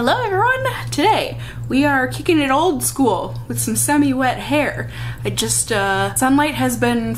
Hello everyone! Today we are kicking it old school with some semi-wet hair. Sunlight has been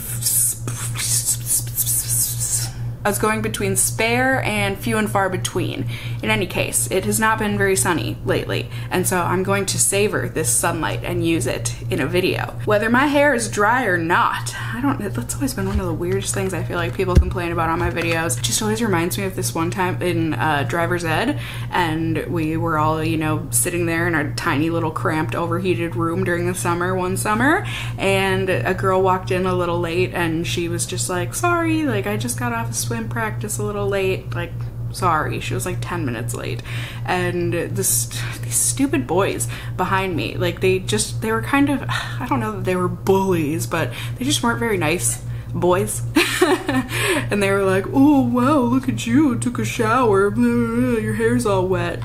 I was going between spare and few and far between. In any case, it has not been very sunny lately, and so I'm going to savor this sunlight and use it in a video. Whether my hair is dry or not, that's always been one of the weirdest things I feel like people complain about on my videos. It just always reminds me of this one time in driver's ed, and we were all, you know, sitting there in our tiny little cramped overheated room during the summer one summer, and a girl walked in a little late and she was just like, sorry, like I just got off of swim practice a little late, like sorry. She was like 10 minutes late, and these stupid boys behind me, like they were kind of, I don't know that they were bullies, but they just weren't very nice boys. And they were like, oh wow, look at you, took a shower, blah, blah, blah, your hair's all wet.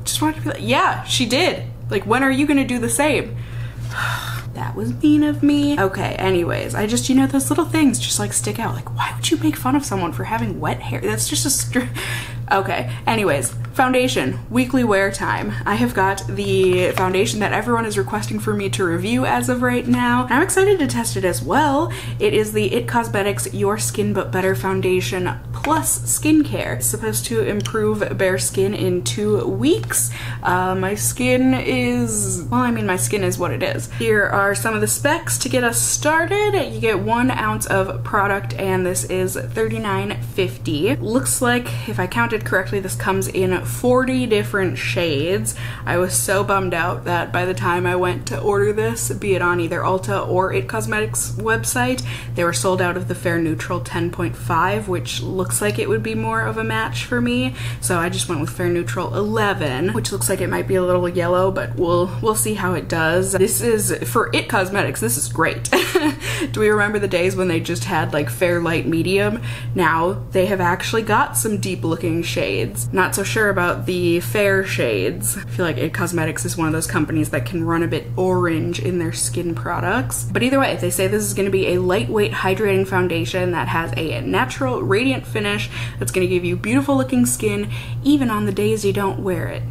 Just wanted to be like, yeah, she did. Like, when are you gonna do the same? That was mean of me. Okay, anyways, you know, those little things just like stick out. Like, why would you make fun of someone for having wet hair? That's just okay, anyways, foundation, weekly wear time. I have got the foundation that everyone is requesting for me to review as of right now. I'm excited to test it as well. It is the It Cosmetics Your Skin But Better Foundation Plus Skincare. It's supposed to improve bare skin in 2 weeks. My skin is, well, I mean, my skin is what it is. Here are some of the specs to get us started. You get 1 ounce of product, and this is $39.50. Looks like, if I counted correctly, this comes in 40 different shades. I was so bummed out that by the time I went to order this, be it on either Ulta or It Cosmetics website, they were sold out of the Fair Neutral 10.5, which looks like it would be more of a match for me. So I just went with Fair Neutral 11, which looks like it might be a little yellow, but we'll see how it does. This is, for It Cosmetics, this is great. Do we remember the days when they just had like fair, light, medium? Now they have actually got some deep looking shades. Not so sure about the fair shades. I feel like It Cosmetics is one of those companies that can run a bit orange in their skin products. But either way, they say this is going to be a lightweight hydrating foundation that has a natural radiant finish that's going to give you beautiful looking skin even on the days you don't wear it,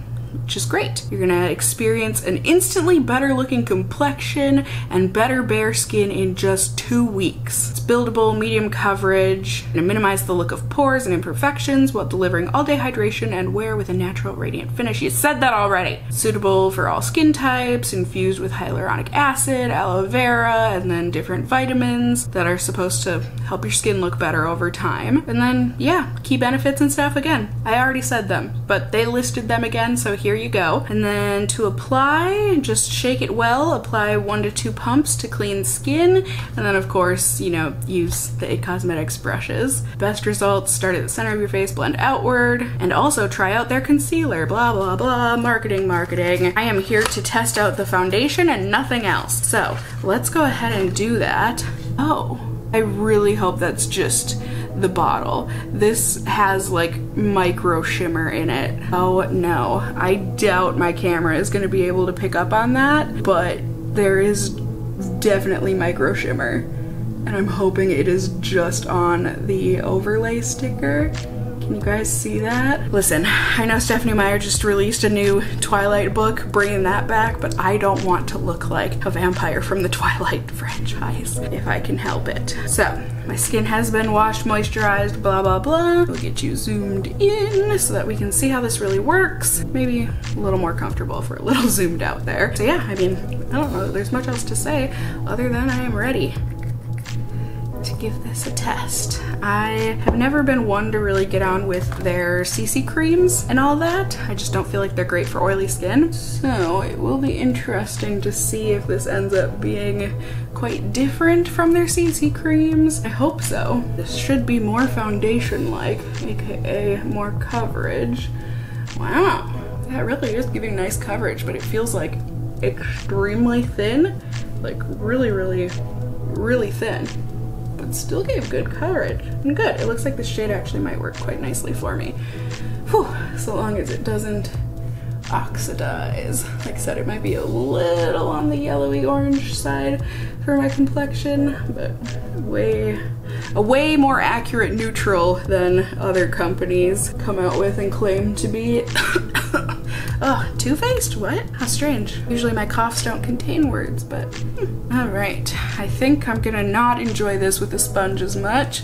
which is great. You're gonna experience an instantly better looking complexion and better bare skin in just 2 weeks. It's buildable, medium coverage, and minimize the look of pores and imperfections while delivering all-day hydration and wear with a natural radiant finish. You said that already. Suitable for all skin types, infused with hyaluronic acid, aloe vera, and then different vitamins that are supposed to help your skin look better over time. And then, yeah, key benefits and stuff again. I already said them, but they listed them again, so here you go. And then to apply, just shake it well, apply 1 to 2 pumps to clean skin, and then of course, you know, use the It Cosmetics brushes. Best results start at the center of your face, blend outward, and also try out their concealer, blah blah blah, marketing. I am here to test out the foundation and nothing else. So let's go ahead and do that. Oh, I really hope that's just the bottle. This has like micro shimmer in it. Oh no, I doubt my camera is gonna be able to pick up on that, but there is definitely micro shimmer, and I'm hoping it is just on the overlay sticker. Can you guys see that? Listen, I know Stephanie Meyer just released a new Twilight book, bringing that back, but I don't want to look like a vampire from the Twilight franchise, if I can help it. So, my skin has been washed, moisturized, blah, blah, blah. We'll get you zoomed in so that we can see how this really works. Maybe a little more comfortable if we're a little zoomed out there. So yeah, I mean, I don't know that there's much else to say other than I am ready to give this a test. I have never been one to really get on with their CC creams and all that. I just don't feel like they're great for oily skin. So it will be interesting to see if this ends up being quite different from their CC creams. I hope so. This should be more foundation-like, aka more coverage. Wow, that really is giving nice coverage, but it feels like extremely thin, like really thin. But still gave good coverage. And good, it looks like this shade actually might work quite nicely for me. Whew, so long as it doesn't oxidize. Like I said, it might be a little on the yellowy orange side for my complexion, but a way more accurate neutral than other companies come out with and claim to be. two-faced? What? How strange. Usually my coughs don't contain words, but all right. I think I'm gonna not enjoy this with the sponge as much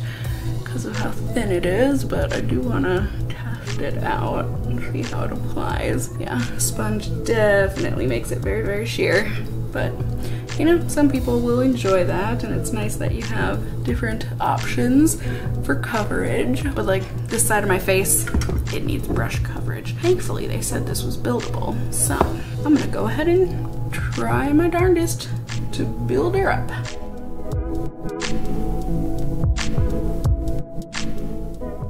because of how thin it is, but I do wanna test it out and see how it applies. Yeah, sponge definitely makes it very, very sheer, but you know, some people will enjoy that, and it's nice that you have different options for coverage. But like this side of my face, it needs brush coverage. Thankfully, they said this was buildable, so I'm gonna go ahead and try my darndest to build her up.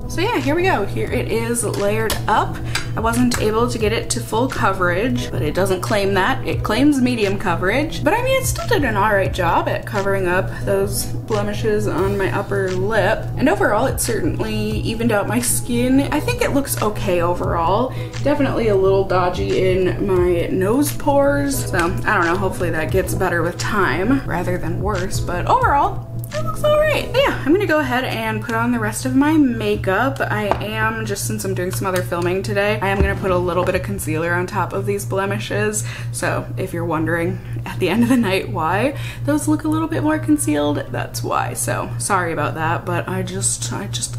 So yeah, here we go. Here it is layered up. I wasn't able to get it to full coverage, but it doesn't claim that. It claims medium coverage. But I mean, it still did an alright job at covering up those blemishes on my upper lip. And overall, it certainly evened out my skin. I think it looks okay overall. Definitely a little dodgy in my nose pores. So I don't know, hopefully that gets better with time rather than worse. But overall, it looks alright. Yeah, I'm gonna go ahead and put on the rest of my makeup. I am, just since I'm doing some other filming today, I am gonna put a little bit of concealer on top of these blemishes. So if you're wondering at the end of the night why those look a little bit more concealed, that's why. So sorry about that, but I just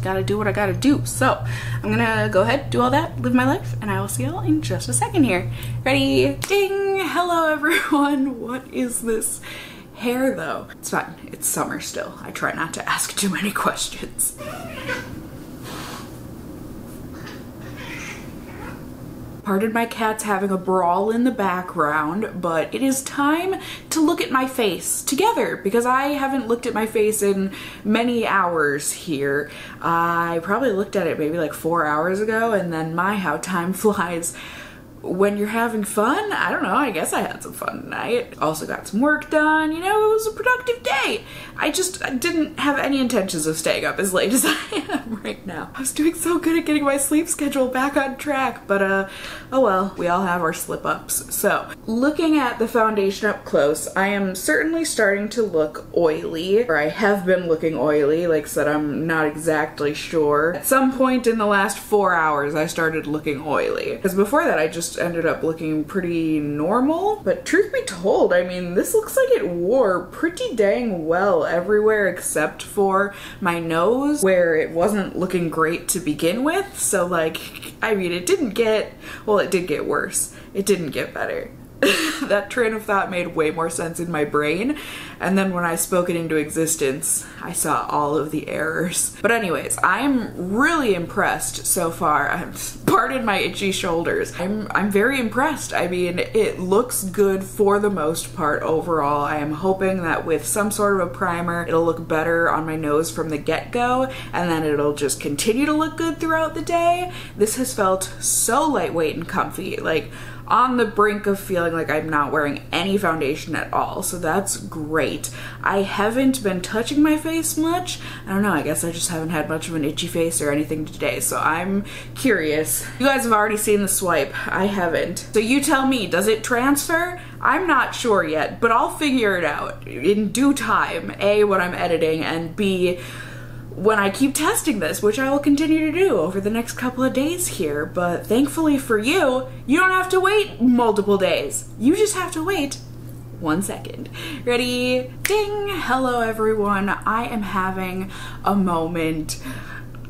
gotta do what I gotta do. So I'm gonna go ahead, do all that, live my life, and I will see y'all in just a second here. Ready? Ding! Hello everyone. What is this hair though? It's fine. It's summer still. I try not to ask too many questions. Pardon my cats having a brawl in the background, but it is time to look at my face together because I haven't looked at my face in many hours here. I probably looked at it maybe like 4 hours ago, and then my how time flies when you're having fun. I don't know, I guess I had some fun tonight. Also got some work done, you know, it was a productive day. I didn't have any intentions of staying up as late as I am right now. I was doing so good at getting my sleep schedule back on track, but oh well, we all have our slip-ups. So, looking at the foundation up close, I am certainly starting to look oily, or I have been looking oily. Like I said, I'm not exactly sure. At some point in the last 4 hours, I started looking oily. Because before that, I just ended up looking pretty normal. But truth be told, I mean, this looks like it wore pretty dang well everywhere except for my nose, where it wasn't looking great to begin with. So like, I mean, it didn't get, well, it did get worse. It didn't get better. That train of thought made way more sense in my brain, and then when I spoke it into existence, I saw all of the errors. But anyways, I'm really impressed so far. Pardon my itchy shoulders. I'm very impressed. I mean, it looks good for the most part overall. I am hoping that with some sort of a primer, it'll look better on my nose from the get-go, and then it'll just continue to look good throughout the day. This has felt so lightweight and comfy. Like, on the brink of feeling like I'm not wearing any foundation at all, so that's great. I haven't been touching my face much. I don't know, I guess I just haven't had much of an itchy face or anything today, so I'm curious. You guys have already seen the swipe. I haven't. So you tell me, does it transfer? I'm not sure yet, but I'll figure it out in due time. A, when I'm editing, and B, when I keep testing this, which I will continue to do over the next couple of days here. But thankfully for you, you don't have to wait multiple days. You just have to wait 1 second. Ready? Ding! Hello everyone. I am having a moment,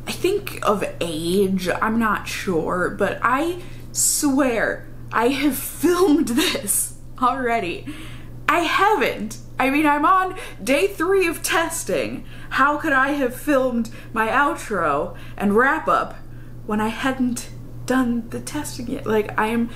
I think of age, I'm not sure, but I swear I have filmed this already. I haven't. I mean, I'm on day 3 of testing. How could I have filmed my outro and wrap up when I hadn't done the testing yet? Like, I'm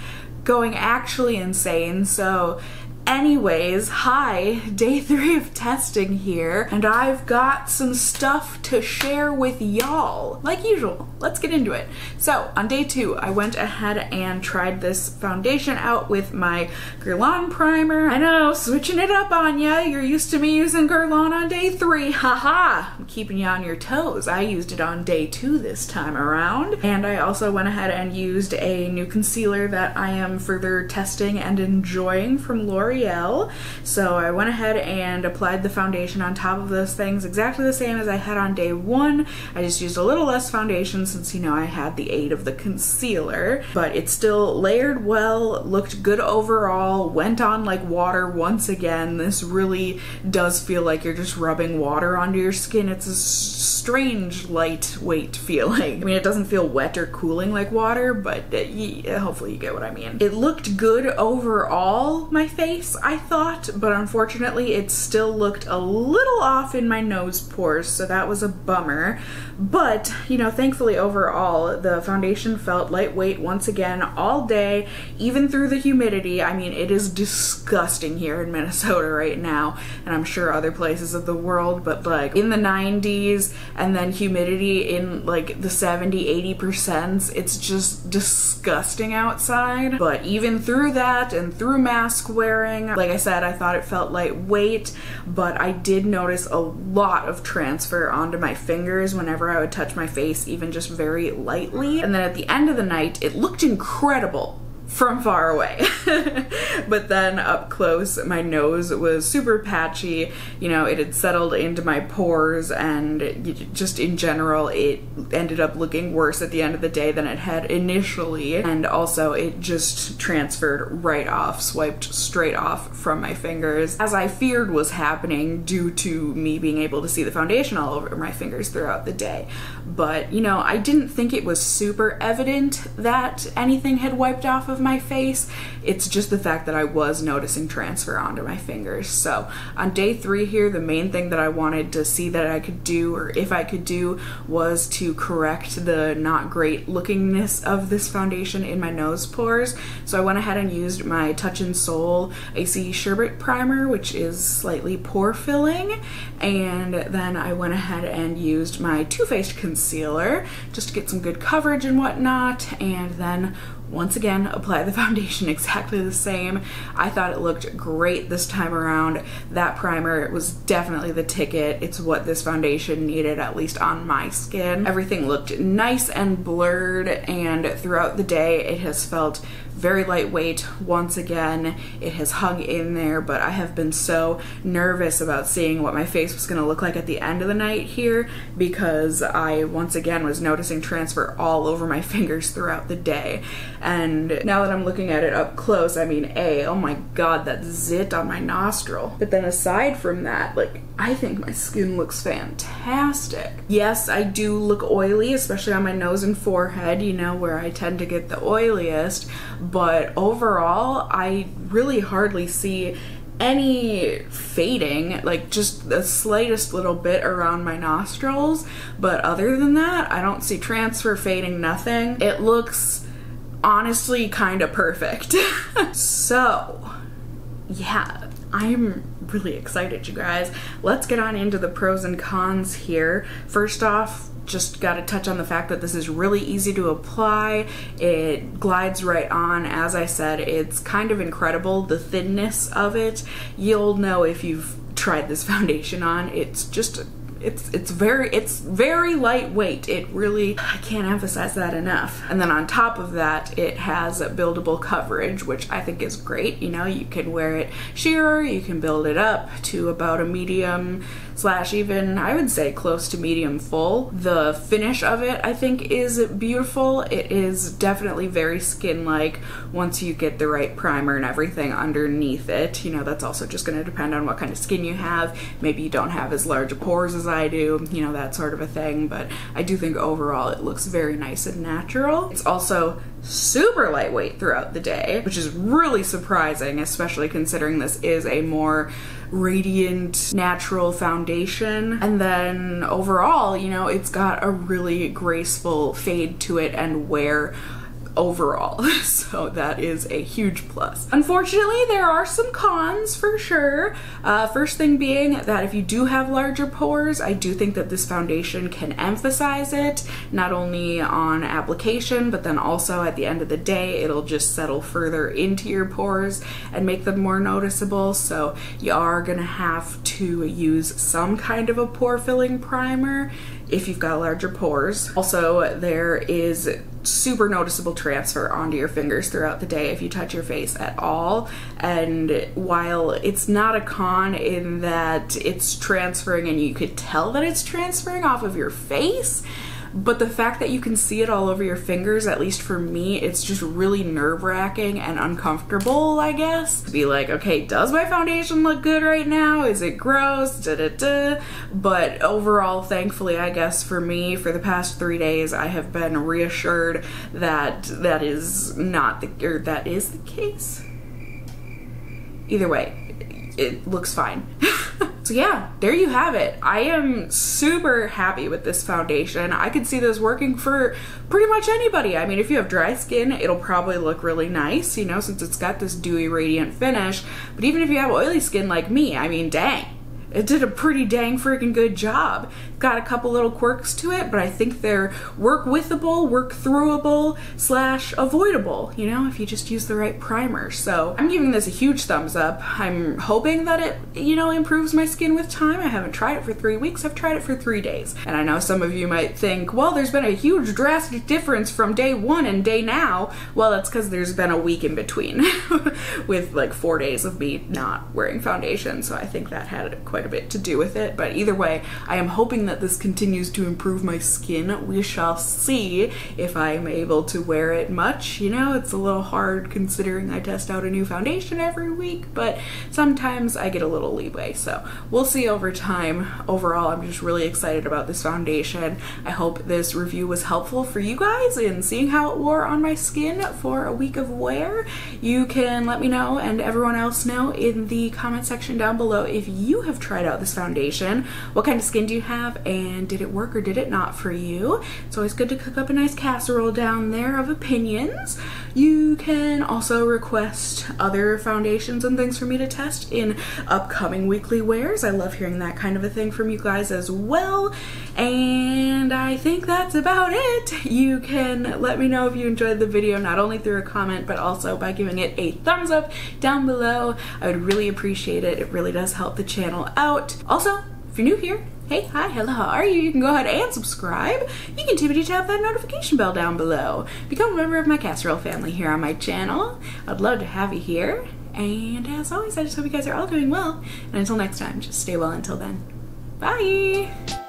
going actually insane. So anyways, hi, day 3 of testing here, and I've got some stuff to share with y'all. Like usual, let's get into it. So on day 2, I went ahead and tried this foundation out with my Guerlain primer. I know, switching it up on ya. You're used to me using Guerlain on day 3. Haha, I'm keeping you on your toes. I used it on day 2 this time around. And I also went ahead and used a new concealer that I am further testing and enjoying from L'Oreal. L'Oreal. So I went ahead and applied the foundation on top of those things exactly the same as I had on day one. I just used a little less foundation since, you know, I had the aid of the concealer, but it still layered well, looked good overall, went on like water once again. This really does feel like you're just rubbing water onto your skin. It's a strange lightweight feeling. I mean, it doesn't feel wet or cooling like water, but hopefully you get what I mean. It looked good overall, my face, I thought, but unfortunately it still looked a little off in my nose pores, so that was a bummer. But, you know, thankfully overall, the foundation felt lightweight once again all day, even through the humidity. I mean, it is disgusting here in Minnesota right now, and I'm sure other places of the world, but like in the 90s and then humidity in like the 70-80%, it's just disgusting outside. But even through that and through mask wearing, like I said, I thought it felt lightweight, but I did notice a lot of transfer onto my fingers whenever I would touch my face, even just very lightly. And then at the end of the night, it looked incredible from far away. But then up close, my nose was super patchy. You know, it had settled into my pores, and just in general, it ended up looking worse at the end of the day than it had initially. And also it just transferred right off, swiped straight off from my fingers, as I feared was happening due to me being able to see the foundation all over my fingers throughout the day. But, you know, I didn't think it was super evident that anything had wiped off of my face. It's just the fact that I was noticing transfer onto my fingers. So on day 3 here, the main thing that I wanted to see that I could do, or if I could do, was to correct the not great lookingness of this foundation in my nose pores. So I went ahead and used my Touch in Sol Icy Sherbet Primer, which is slightly pore filling, and then I went ahead and used my Too Faced concealer just to get some good coverage and whatnot, and then once again apply the foundation exactly the same. I thought it looked great this time around. That primer was definitely the ticket. It's what this foundation needed, at least on my skin. Everything looked nice and blurred, and throughout the day it has felt very lightweight. Once again, it has hung in there, but I have been so nervous about seeing what my face was going to look like at the end of the night here, because I once again was noticing transfer all over my fingers throughout the day. And now that I'm looking at it up close, I mean, oh my god, that zit on my nostril. But then aside from that, like, I think my skin looks fantastic. Yes, I do look oily, especially on my nose and forehead, you know, where I tend to get the oiliest, but overall, I really hardly see any fading, like just the slightest little bit around my nostrils, but other than that, I don't see transfer, fading, nothing. It looks honestly kind of perfect. So yeah, I'm really excited, you guys. Let's get on into the pros and cons here. First off, just got to touch on the fact that this is really easy to apply. It glides right on. As I said, it's kind of incredible, the thinness of it. You'll know if you've tried this foundation on. It's just it's very lightweight. It really, I can't emphasize that enough. And then on top of that, it has buildable coverage, which I think is great. You know, you can wear it sheer, you can build it up to about a medium / even, I would say, close to medium full. The finish of it, I think, is beautiful. It is definitely very skin-like once you get the right primer and everything underneath it. You know, that's also just going to depend on what kind of skin you have. Maybe you don't have as large pores as I do, you know, that sort of a thing, but I do think overall it looks very nice and natural. It's also super lightweight throughout the day, which is really surprising, especially considering this is a more radiant, natural foundation. And then overall, you know, it's got a really graceful fade to it and wear overall, so that is a huge plus. Unfortunately, there are some cons for sure. First thing being that if you do have larger pores, I do think that this foundation can emphasize it, not only on application, but then also at the end of the day, it'll just settle further into your pores and make them more noticeable. So you are gonna have to use some kind of a pore filling primer if you've got larger pores. Also, there is super noticeable transfer onto your fingers throughout the day if you touch your face at all. And while it's not a con in that it's transferring and you could tell that it's transferring off of your face, but the fact that you can see it all over your fingers, at least for me, it's just really nerve-wracking and uncomfortable, I guess. To be like, okay, does my foundation look good right now? Is it gross? Da-da-da. But overall, thankfully, I guess for me, for the past 3 days, I have been reassured that that is not the, or that is the case. Either way, it looks fine. So yeah, there you have it. I am super happy with this foundation. I could see this working for pretty much anybody. I mean, if you have dry skin, it'll probably look really nice, you know, since it's got this dewy, radiant finish. But even if you have oily skin like me, I mean, dang. It did a pretty dang freaking good job. Got a couple little quirks to it, but I think they're work-withable, work-throughable, / avoidable, you know, if you just use the right primer. So I'm giving this a huge thumbs up. I'm hoping that it, you know, improves my skin with time. I haven't tried it for 3 weeks. I've tried it for 3 days. And I know some of you might think, well, there's been a huge drastic difference from day 1 and day now. Well, that's because there's been a week in between with like 4 days of me not wearing foundation. So I think that had quite a bit to do with it. But either way, I am hoping that this continues to improve my skin. We shall see if I'm able to wear it much. You know, it's a little hard considering I test out a new foundation every week, but sometimes I get a little leeway. So we'll see over time. Overall, I'm just really excited about this foundation. I hope this review was helpful for you guys in seeing how it wore on my skin for a week of wear. You can let me know and everyone else know in the comment section down below if you have tried out this foundation. What kind of skin do you have, and did it work or did it not for you? It's always good to cook up a nice casserole down there of opinions. You can also request other foundations and things for me to test in upcoming weekly wears. I love hearing that kind of a thing from you guys as well. And I think that's about it. You can let me know if you enjoyed the video, not only through a comment, but also by giving it a thumbs up down below. I would really appreciate it. It really does help the channel out. Also, if you're new here, hey, hi, hello, how are you? You can go ahead and subscribe. You can tippity tap that notification bell down below. Become a member of my casserole family here on my channel. I'd love to have you here. And as always, I just hope you guys are all doing well. And until next time, just stay well until then. Bye!